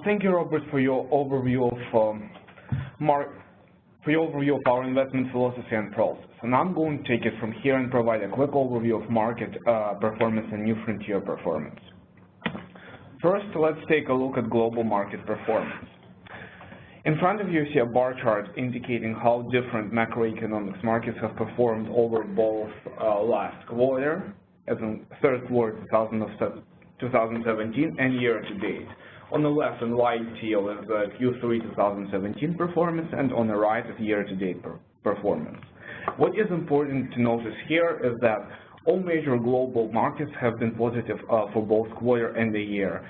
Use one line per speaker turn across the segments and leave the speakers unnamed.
Thank you, Robert, for your overview of our investment philosophy and process. And I'm going to take it from here and provide a quick overview of market performance and new frontier performance. First, let's take a look at global market performance. In front of you see a bar chart indicating how different macroeconomics markets have performed over both last quarter, as in third quarter 2017, and year to date. On the left in light teal is the Q3 2017 performance, and on the right is year-to-date performance. What is important to notice here is that all major global markets have been positive for both quarter and the year.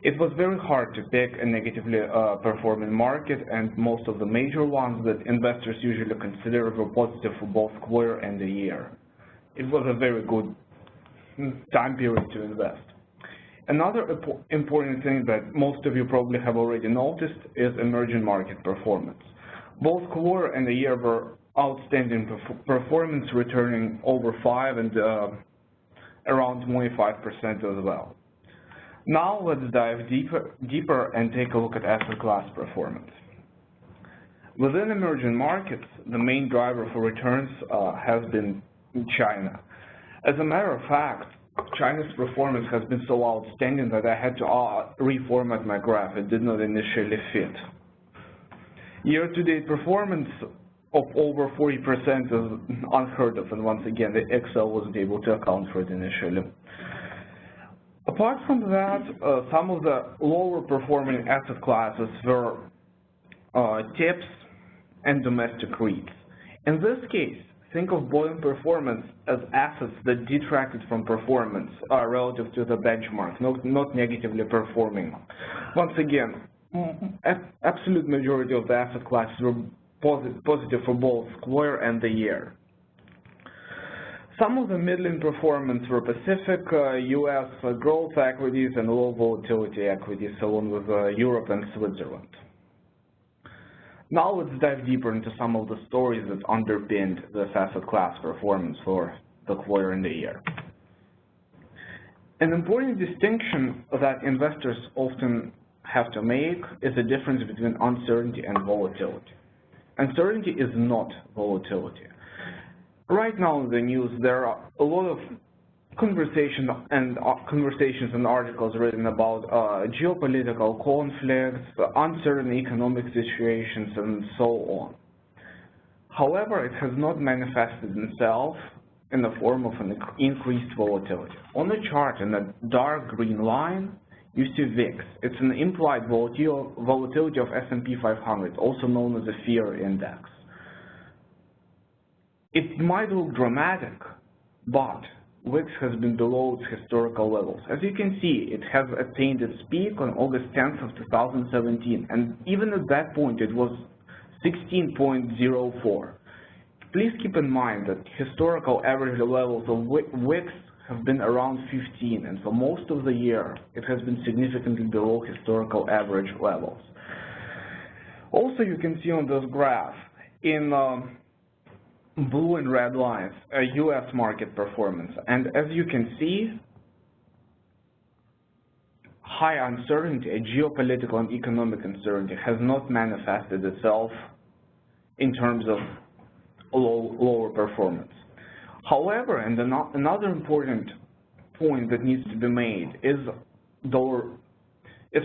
It was very hard to pick a negatively performing market, and most of the major ones that investors usually consider were positive for both quarter and the year. It was a very good time period to invest. Another important thing that most of you probably have already noticed is emerging market performance. Both quarter and the year were outstanding performance, returning over 5 and around 25% as well. Now let's dive deeper and take a look at asset class performance. Within emerging markets, the main driver for returns has been China. As a matter of fact, China's performance has been so outstanding that I had to reformat my graph. It did not initially fit. Year-to-date performance of over 40% is unheard of, and once again, the Excel wasn't able to account for it initially. Apart from that, some of the lower performing asset classes were TIPS and domestic REITs. In this case, think of buoyant performance as assets that detracted from performance relative to the benchmark, not negatively performing. Once again, absolute majority of the asset classes were positive for both quarter and the year. Some of the middling performance were Pacific, US growth equities, and low volatility equities, along with Europe and Switzerland. Now let's dive deeper into some of the stories that underpinned this asset class performance for the quarter and the year. An important distinction that investors often have to make is the difference between uncertainty and volatility. Uncertainty is not volatility. Right now in the news, there are a lot of conversations and articles written about geopolitical conflicts, uncertain economic situations, and so on. However, it has not manifested itself in the form of an increased volatility. On the chart, in the dark green line, you see VIX. It's an implied volatility of S&P 500, also known as the fear index. It might look dramatic, but VIX has been below its historical levels. As you can see, it has attained its peak on August 10th of 2017, and even at that point it was 16.04. Please keep in mind that historical average levels of VIX have been around 15, and for most of the year it has been significantly below historical average levels. Also, you can see on this graph in blue and red lines, U.S. market performance. And as you can see, high uncertainty, geopolitical and economic uncertainty, has not manifested itself in terms of lower performance. However, and another important point that needs to be made is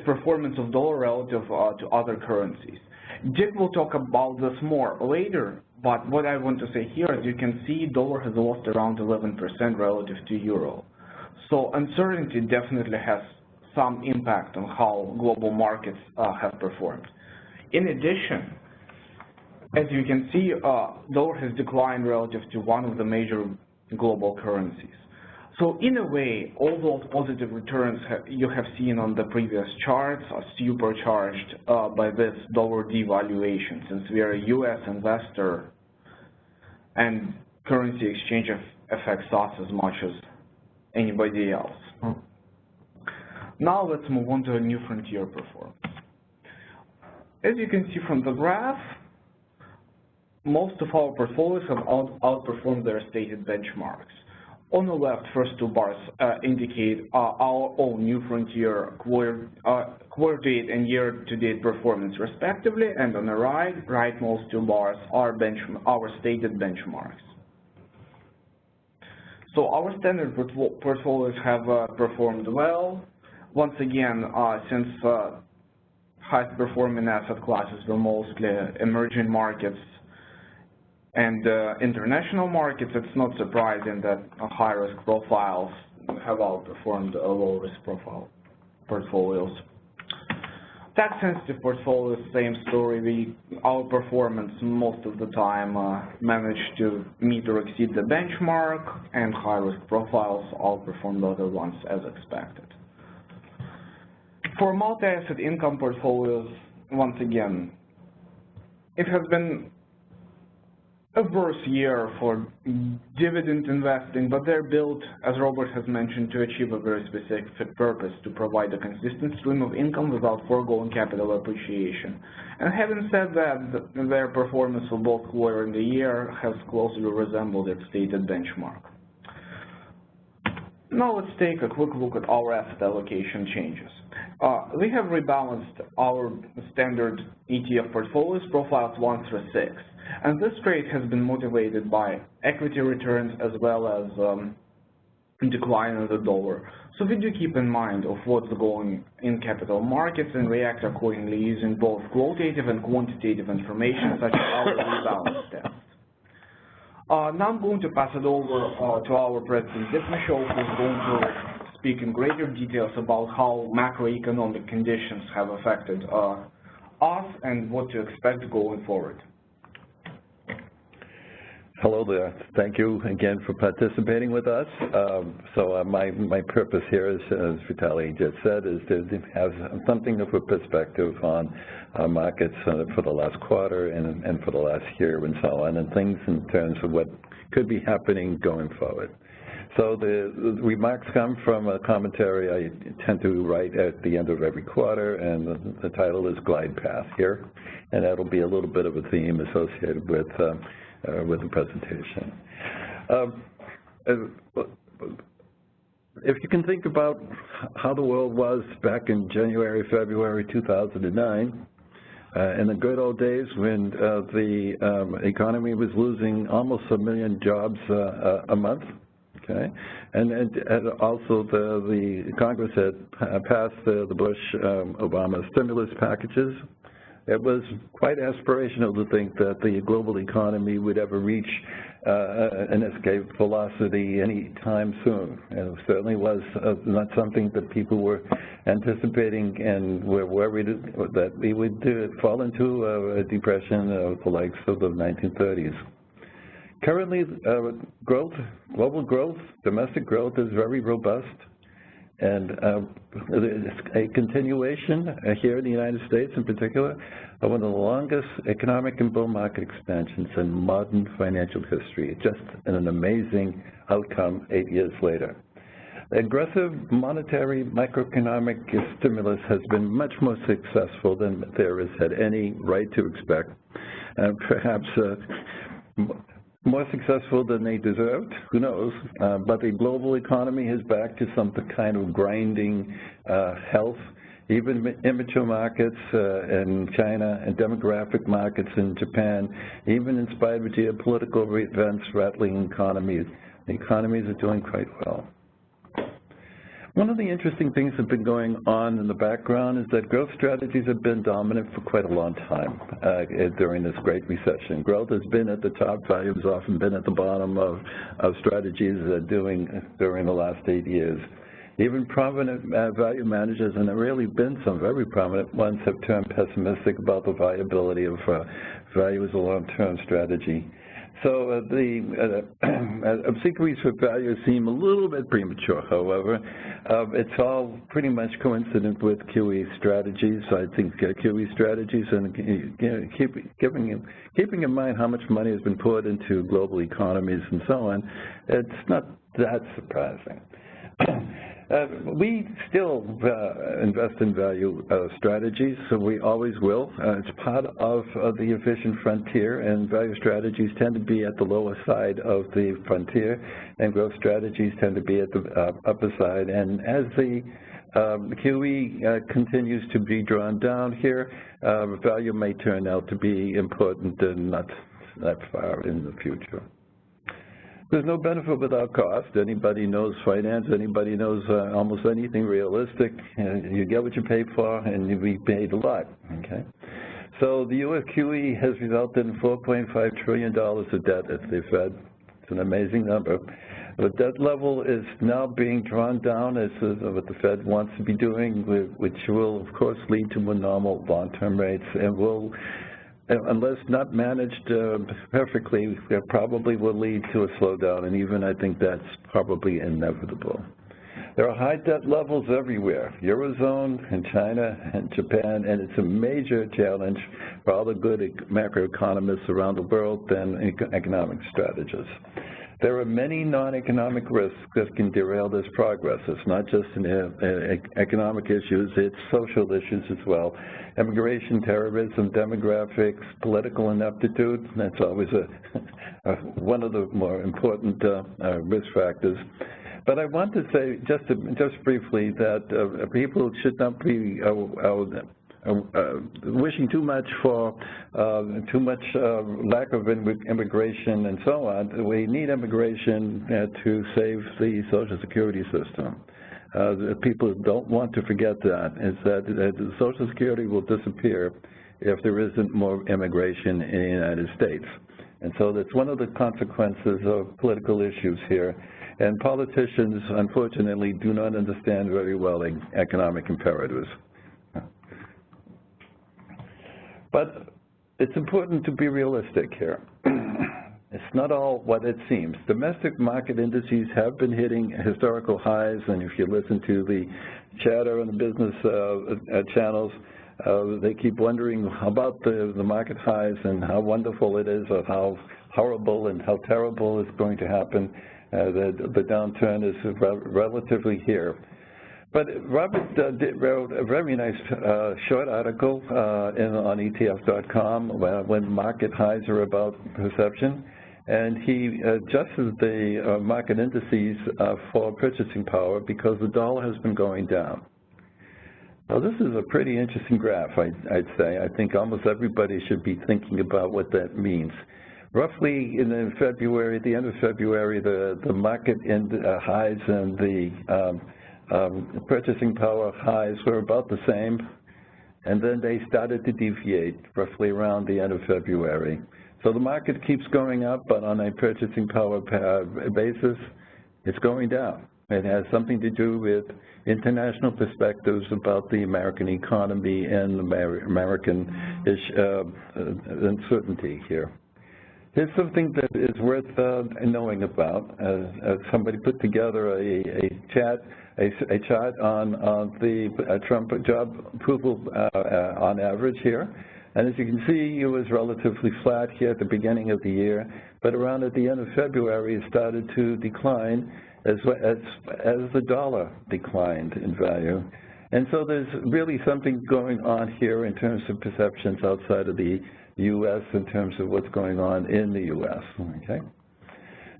performance of dollar relative to other currencies. Dick will talk about this more later, but what I want to say here is you can see dollar has lost around 11% relative to euro. So uncertainty definitely has some impact on how global markets have performed. In addition, as you can see, dollar has declined relative to one of the major global currencies. So in a way, all those positive returns you have seen on the previous charts are supercharged by this dollar devaluation, since we are a U.S. investor and currency exchange affects us as much as anybody else. Now let's move on to a new frontier performance. As you can see from the graph, most of our portfolios have outperformed their stated benchmarks. On the left, first two bars indicate our own New Frontier quarter-to-date and year-to-date performance respectively, and on the rightmost two bars are our stated benchmarks. So our standard portfolios have performed well. Once again, since highest performing asset classes were mostly emerging markets and international markets, it's not surprising that high-risk profiles have outperformed low-risk profile portfolios. Tax-sensitive portfolios, same story. Our performance most of the time managed to meet or exceed the benchmark, and high-risk profiles outperformed other ones as expected. For multi-asset income portfolios, once again, it has been a worse year for dividend investing, but they're built, as Robert has mentioned, to achieve a very specific purpose, to provide a consistent stream of income without foregoing capital appreciation. And having said that, their performance for both quarter and the year has closely resembled its stated benchmark. Now let's take a quick look at our asset allocation changes. We have rebalanced our standard ETF portfolios profiles 1 through 6. And this trade has been motivated by equity returns as well as decline in the dollar. So we do keep in mind of what's going in capital markets and react accordingly using both qualitative and quantitative information such as our rebalance test. Now I'm going to pass it over to our President Dipmishow, who's going to speak in greater details about how macroeconomic conditions have affected us and what to expect going forward.
Hello there. Thank you again for participating with us. My purpose here, as Vitaly just said, is to have something of a perspective on markets for the last quarter and for the last year and so on, and things in terms of what could be happening going forward. So the remarks come from a commentary I tend to write at the end of every quarter, and the title is Glide Path here, and that'll be a little bit of a theme associated with the presentation. If you can think about how the world was back in January, February 2009, in the good old days when the economy was losing almost 1 million jobs a month, okay, and also the Congress had passed the Bush-Obama stimulus packages. It was quite aspirational to think that the global economy would ever reach an escape velocity any time soon. And it certainly was not something that people were anticipating and were worried that we would fall into a depression of the likes of the 1930s. Currently, global growth, domestic growth is very robust. And a continuation here in the United States in particular of one of the longest economic and bull market expansions in modern financial history. Just an amazing outcome 8 years later. Aggressive monetary macroeconomic stimulus has been much more successful than theorists had any right to expect, and perhaps more successful than they deserved, who knows, but the global economy is back to some kind of grinding health. Even immature markets in China and demographic markets in Japan, even in spite of geopolitical events rattling economies, the economies are doing quite well. One of the interesting things that have been going on in the background is that growth strategies have been dominant for quite a long time during this Great Recession. Growth has been at the top, value has often been at the bottom of strategies during the last 8 years. Even prominent value managers, and there have really been some very prominent ones, have turned pessimistic about the viability of value as a long-term strategy. So the obsequies for value seem a little bit premature, however. It's all pretty much coincident with QE strategies. I think QE strategies, and keeping in mind how much money has been poured into global economies and so on, it's not that surprising. We still invest in value strategies, so we always will. It's part of the efficient frontier, and value strategies tend to be at the lower side of the frontier, and growth strategies tend to be at the upper side. And as the QE continues to be drawn down here, value may turn out to be important and not that far in the future. There's no benefit without cost. Anybody knows finance, anybody knows almost anything realistic. You get what you pay for, and we paid a lot, okay? So the U.S. QE has resulted in $4.5 trillion of debt at the Fed. It's an amazing number. The debt level is now being drawn down, as what the Fed wants to be doing, which will, of course, lead to more normal long-term rates, and will, unless not managed perfectly, it probably will lead to a slowdown, and even I think that's probably inevitable. There are high debt levels everywhere, Eurozone and China and Japan, and it's a major challenge for all the good macroeconomists around the world and economic strategists. There are many non-economic risks that can derail this progress. It's not just economic issues, it's social issues as well. Immigration, terrorism, demographics, political ineptitude, that's always one of the more important risk factors. But I want to say just briefly that people should not be wishing too much for lack of immigration and so on. We need immigration to save the Social Security system. People don't want to forget that, is that Social Security will disappear if there isn't more immigration in the United States. And so that's one of the consequences of political issues here. And politicians, unfortunately, do not understand very well economic imperatives. But it's important to be realistic here. It's not all what it seems. Domestic market indices have been hitting historical highs, and if you listen to the chatter on the business channels, they keep wondering about the market highs and how wonderful it is, or how horrible and how terrible it's going to happen. The downturn is relatively here. But Robert wrote a very nice short article on ETF.com when market highs are about perception, and he adjusted the market indices for purchasing power because the dollar has been going down. Now, this is a pretty interesting graph, I'd say. I think almost everybody should be thinking about what that means. Roughly in February, at the end of February, the market highs and the purchasing power highs were about the same, and then they started to deviate roughly around the end of February. So the market keeps going up, but on a purchasing power basis, it's going down. It has something to do with international perspectives about the American economy and American uncertainty here. Here's something that is worth knowing about. Somebody put together a chart on the Trump job approval on average here. And as you can see, it was relatively flat here at the beginning of the year, but around at the end of February, it started to decline as the dollar declined in value. And so there's really something going on here in terms of perceptions outside of the U.S. in terms of what's going on in the U.S., okay?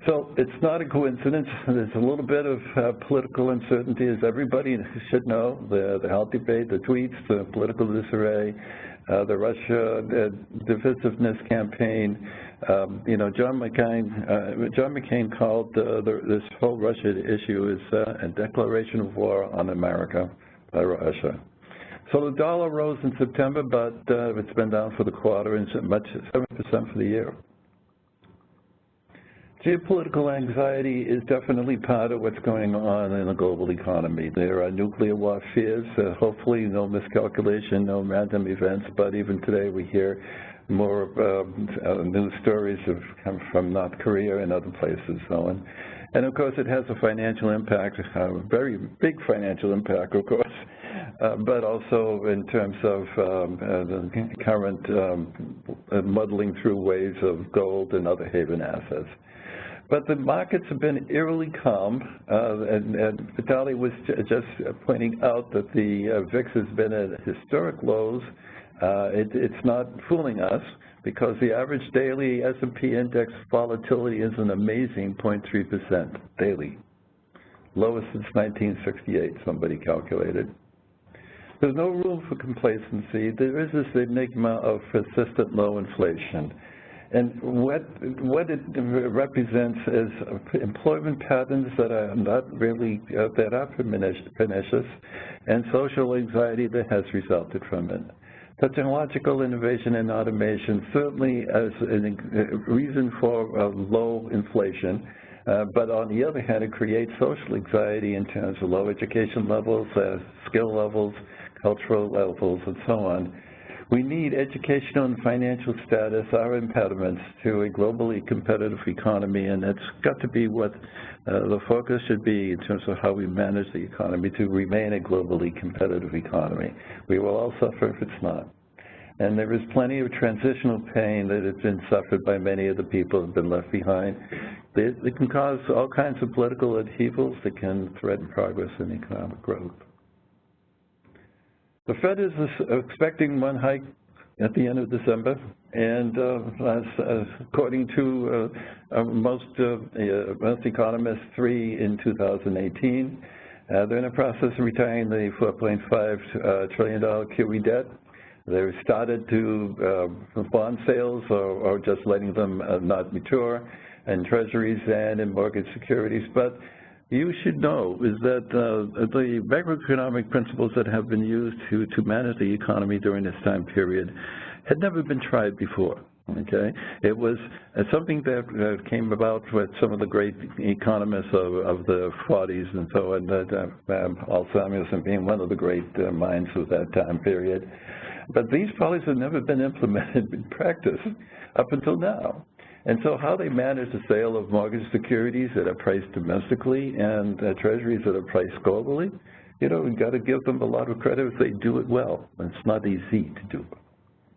So it's not a coincidence. There's a little bit of political uncertainty, as everybody should know, the health debate, the tweets, the political disarray, the Russia divisiveness campaign. You know, John McCain called this whole Russia issue is a declaration of war on America by Russia. So the dollar rose in September, but it's been down for the quarter and much 7% for the year. Geopolitical anxiety is definitely part of what's going on in the global economy. There are nuclear war fears, hopefully no miscalculation, no random events, but even today we hear more news stories have come from North Korea and other places. So on. And of course it has a financial impact, a very big financial impact, of course, but also in terms of the current muddling through waves of gold and other haven assets. But the markets have been eerily calm, and Vitaly was just pointing out that the VIX has been at historic lows. It's not fooling us because the average daily S&P index volatility is an amazing 0.3% daily. Lowest since 1968, somebody calculated. There's no room for complacency. There is this enigma of persistent low inflation. And what it represents is employment patterns that are not really that are pernicious, and social anxiety that has resulted from it. Technological innovation and automation certainly as a reason for low inflation, but on the other hand, it creates social anxiety in terms of low education levels, skill levels, cultural levels, and so on. We need educational and financial status are impediments to a globally competitive economy, and that's got to be what the focus should be in terms of how we manage the economy to remain a globally competitive economy. We will all suffer if it's not. And there is plenty of transitional pain that has been suffered by many of the people who have been left behind. It can cause all kinds of political upheavals that can threaten progress in economic growth. The Fed is expecting one hike at the end of December, and according to most economists, 3 in 2018. They're in the process of retiring the $4.5 trillion QE debt. They've started to bond sales or just letting them not mature in treasuries and in mortgage securities. But you should know is that the macroeconomic principles that have been used to manage the economy during this time period had never been tried before. Okay, it was something that came about with some of the great economists of the 40s and so on, Paul Samuelson being one of the great minds of that time period. But these policies have never been implemented in practice up until now. And so how they manage the sale of mortgage securities that are priced domestically and treasuries that are priced globally, you know, we've got to give them a lot of credit if they do it well. It's not easy to do.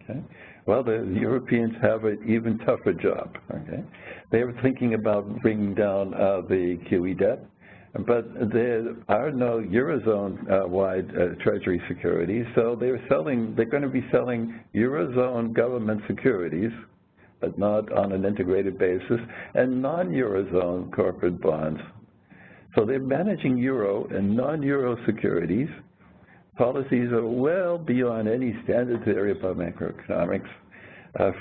Okay? Well, the Europeans have an even tougher job. Okay? They were thinking about bringing down the QE debt, but there are no Eurozone-wide treasury securities, so they're going to be selling Eurozone government securities, but not on an integrated basis, and non-Eurozone corporate bonds. So they're managing Euro and non-Euro securities. Policies are well beyond any standard theory about macroeconomics.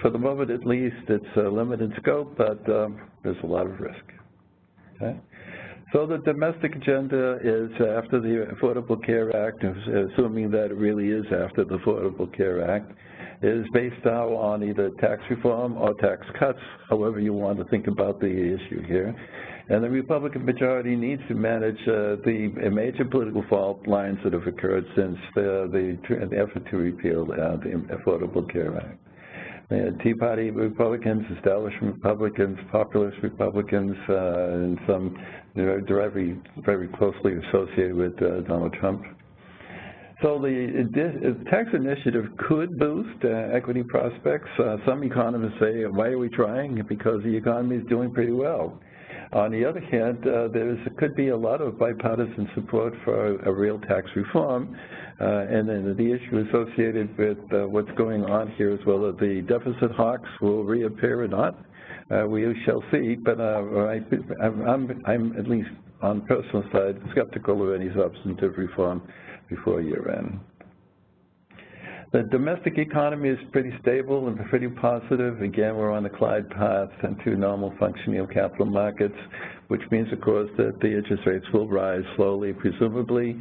For the moment, at least, it's a limited scope, but there's a lot of risk. Okay? So the domestic agenda is after the Affordable Care Act, assuming that it really is after the Affordable Care Act, is based now on either tax reform or tax cuts, however you want to think about the issue here. And the Republican majority needs to manage the major political fault lines that have occurred since the effort to repeal the Affordable Care Act. Tea Party Republicans, establishment Republicans, populist Republicans, and some very closely associated with Donald Trump. So the tax initiative could boost equity prospects. Some economists say, why are we trying? Because the economy is doing pretty well. On the other hand, there could be a lot of bipartisan support for a real tax reform, and then the issue associated with what's going on here as well, that the deficit hawks will reappear or not. We shall see, but I'm at least on the personal side skeptical of any substantive reform before year-end. The domestic economy is pretty stable and pretty positive. Again, we're on the glide path into normal functioning of capital markets, which means, of course, that the interest rates will rise slowly, presumably.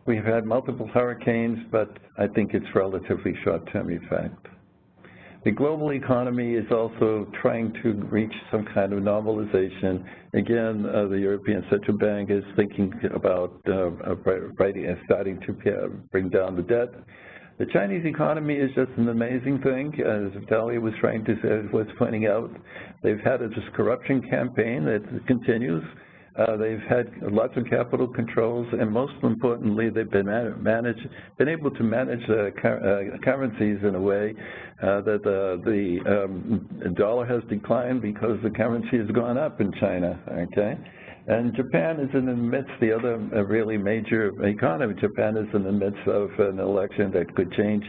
We've had multiple hurricanes, but I think it's relatively short-term effect. The global economy is also trying to reach some kind of normalization. Again, the European Central Bank is thinking about starting to bring down the debt. The Chinese economy is just an amazing thing, as Vitaly was pointing out. They've had this corruption campaign that continues. They've had lots of capital controls, and most importantly, they've been able to manage currencies in a way that the dollar has declined because the currency has gone up in China, okay? And Japan is in the midst, the other really major economy, Japan is in the midst of an election that could change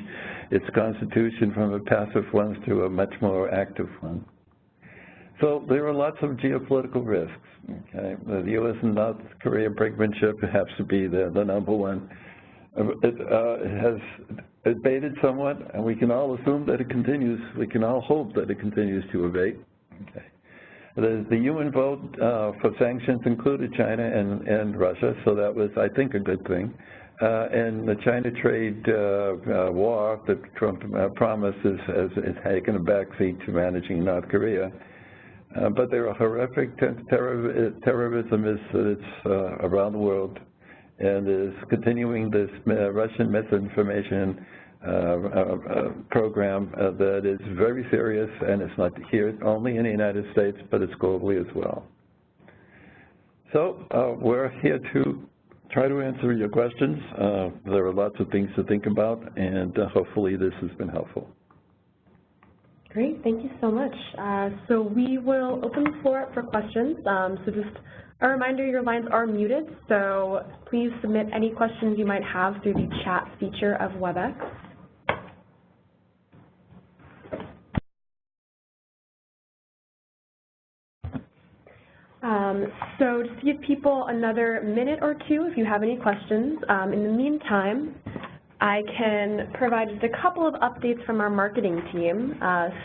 its constitution from a passive one to a much more active one. So there are lots of geopolitical risks. Okay? The U.S. and North Korea brinkmanship has to be the number one. It has abated somewhat, and we can all assume that it continues. We can all hope that it continues to abate. Okay. The UN vote for sanctions included China and Russia, so that was, I think, a good thing. And the China trade war that Trump promised has taken a backseat to managing North Korea. But there are horrific terrorism is around the world, and is continuing this Russian misinformation program that is very serious, and it's not here only in the United States, but it's globally as well. So we're here to try to answer your questions. There are lots of things to think about, and hopefully this has been helpful.
Great, thank you so much. So we will open the floor up for questions. So just a reminder, your lines are muted, so please submit any questions you might have through the chat feature of WebEx. So just to give people another minute or two if you have any questions. In the meantime, I can provide just a couple of updates from our marketing team.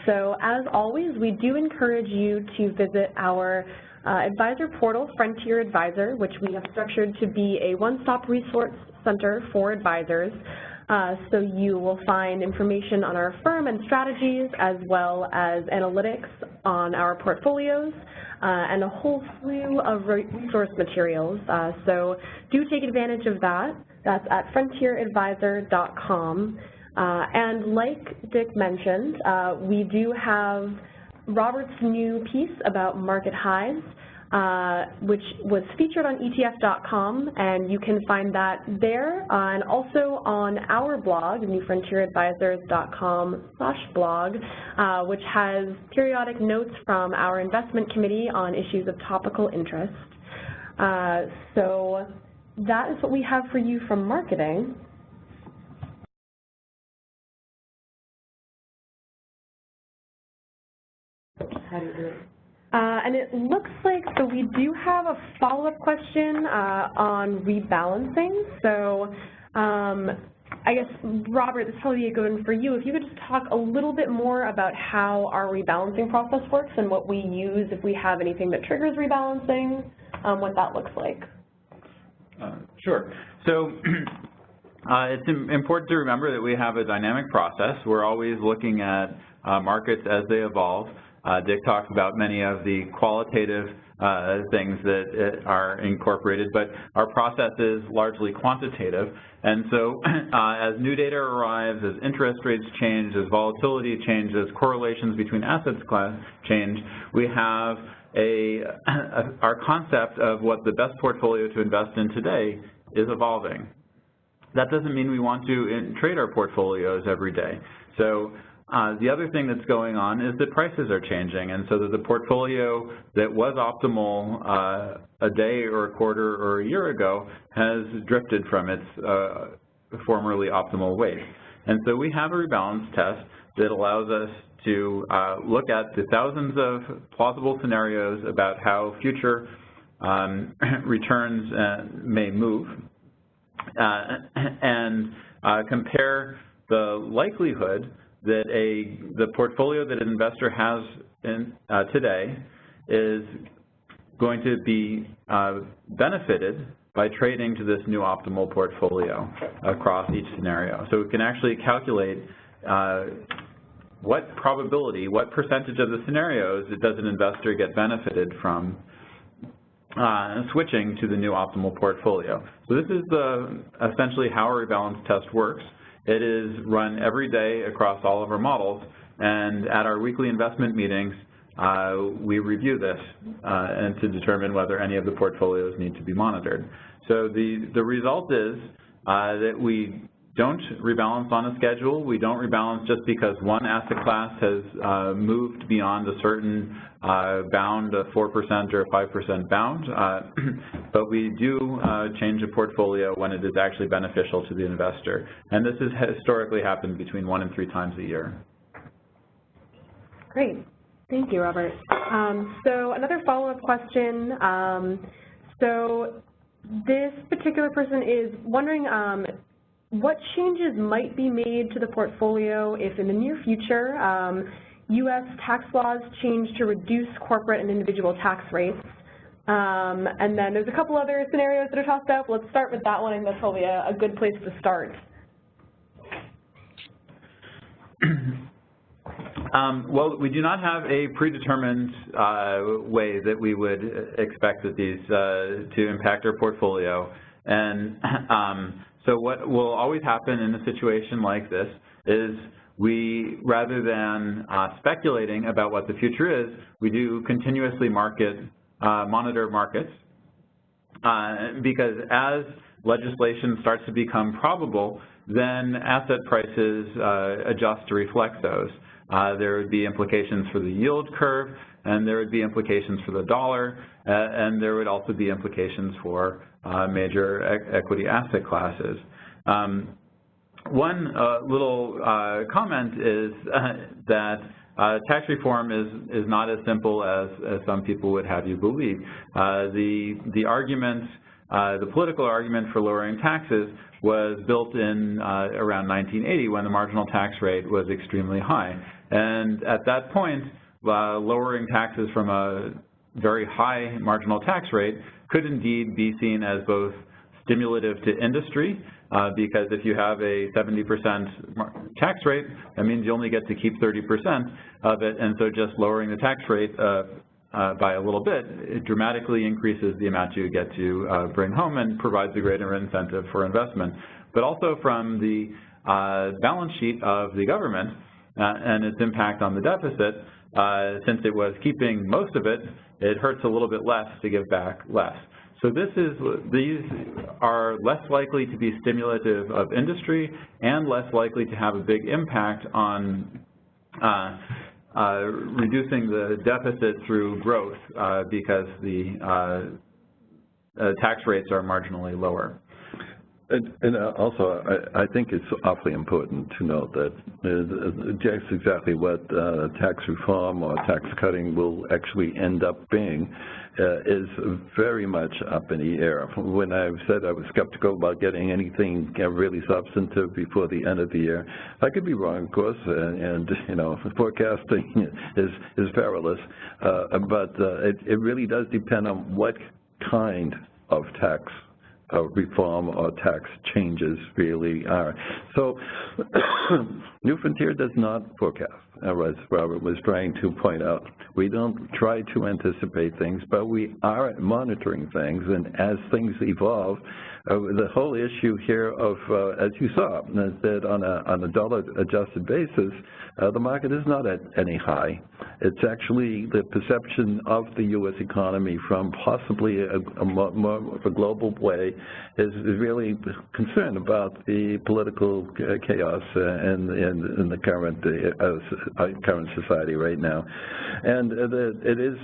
So as always, we do encourage you to visit our advisor portal, Frontier Advisor, which we have structured to be a one-stop resource center for advisors. So you will find information on our firm and strategies, as well as analytics on our portfolios, and a whole slew of resource materials. So do take advantage of that. That's at frontieradvisor.com. And like Dick mentioned, we do have Robert's new piece about market highs, which was featured on ETF.com, and you can find that there, and also on our blog, newfrontieradvisors.com/blog, which has periodic notes from our investment committee on issues of topical interest. So that is what we have for you from marketing. How do you do it? And it looks like, so we do have a follow-up question on rebalancing. So I guess, Robert, this is probably a good one for you. If you could just talk a little bit more about how our rebalancing process works and what we use if we have anything that triggers rebalancing, what that looks like.
Sure. So it's important to remember that we have a dynamic process. We're always looking at markets as they evolve. Dick talked about many of the qualitative things that are incorporated, but our process is largely quantitative. And so as new data arrives, as interest rates change, as volatility changes, correlations between assets class change, we have our concept of what the best portfolio to invest in today is evolving. That doesn't mean we want to trade our portfolios every day. So the other thing that's going on is that prices are changing, and so that the portfolio that was optimal a day or a quarter or a year ago has drifted from its formerly optimal weight. And so we have a rebalance test that allows us to look at the thousands of plausible scenarios about how future returns may move, and compare the likelihood that the portfolio that an investor has today is going to be benefited by trading to this new optimal portfolio across each scenario. So we can actually calculate what probability, what percentage of the scenarios does an investor get benefited from switching to the new optimal portfolio. So this is essentially how our rebalance test works. It is run every day across all of our models, and at our weekly investment meetings, we review this and to determine whether any of the portfolios need to be monitored. So the result is that we don't rebalance on a schedule. We don't rebalance just because one asset class has moved beyond a certain bound, a 4% or a 5% bound, but we do change a portfolio when it is actually beneficial to the investor. And this has historically happened between 1 and 3 times a year.
Great. Thank you, Robert. So another follow-up question. So this particular person is wondering what changes might be made to the portfolio if in the near future U.S. tax laws change to reduce corporate and individual tax rates. And then there's a couple other scenarios that are tossed up. Let's start with that one, and that's probably a good place to start.
Well, we do not have a predetermined way that we would expect that these to impact our portfolio. And so what will always happen in a situation like this is we, rather than speculating about what the future is, we do continuously monitor markets, because as legislation starts to become probable, then asset prices adjust to reflect those. There would be implications for the yield curve, and there would be implications for the dollar, and there would also be implications for major equity asset classes. One little comment is that tax reform is not as simple as some people would have you believe. The argument, the political argument for lowering taxes was built in around 1980 when the marginal tax rate was extremely high. And at that point, lowering taxes from a very high marginal tax rate could indeed be seen as both stimulative to industry, because if you have a 70% tax rate, that means you only get to keep 30% of it, and so just lowering the tax rate by a little bit, it dramatically increases the amount you get to bring home and provides a greater incentive for investment. But also from the balance sheet of the government and its impact on the deficit, since it was keeping most of it, it hurts a little bit less to give back less. So these are less likely to be stimulative of industry and less likely to have a big impact on reducing the deficit through growth, because the tax rates are marginally lower.
And also, I think it's awfully important to note that just exactly what tax reform or tax cutting will actually end up being is very much up in the air. When I said I was skeptical about getting anything really substantive before the end of the year, I could be wrong, of course, and you know, forecasting is perilous, but it really does depend on what kind of tax reform or tax changes really are. So New Frontier does not forecast, as Robert was trying to point out. We don't try to anticipate things, but we are monitoring things, and as things evolve, the whole issue here of, as you saw, that on a dollar-adjusted basis, the market is not at any high. It's actually the perception of the U.S. economy from possibly a more of a global way is really concerned about the political chaos in the current society right now. And it is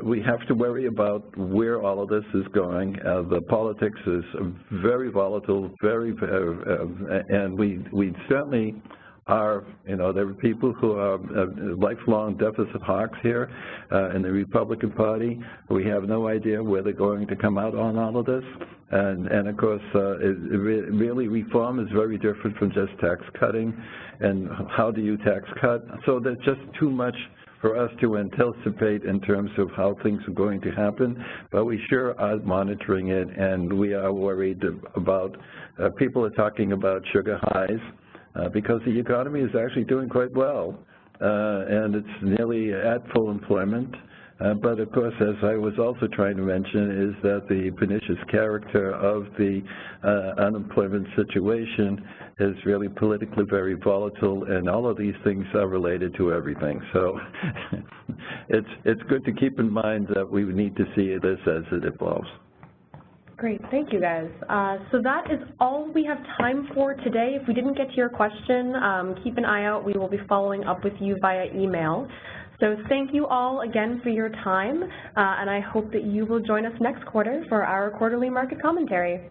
we have to worry about where all of this is going. The politics is very volatile, and we certainly are, you know, there are people who are lifelong deficit hawks here in the Republican Party. We have no idea where they're going to come out on all of this. And of course, really reform is very different from just tax cutting. And how do you tax cut? So there's just too much for us to anticipate in terms of how things are going to happen, but we sure are monitoring it, and we are worried about, people are talking about sugar highs, because the economy is actually doing quite well, and it's nearly at full employment, But of course, as I was also trying to mention, is that the pernicious character of the unemployment situation is really politically very volatile, and all of these things are related to everything. So it's good to keep in mind that we need to see this as it evolves.
Great, thank you guys. So that is all we have time for today. If we didn't get to your question, keep an eye out. We will be following up with you via email. So thank you all again for your time, and I hope that you will join us next quarter for our quarterly market commentary.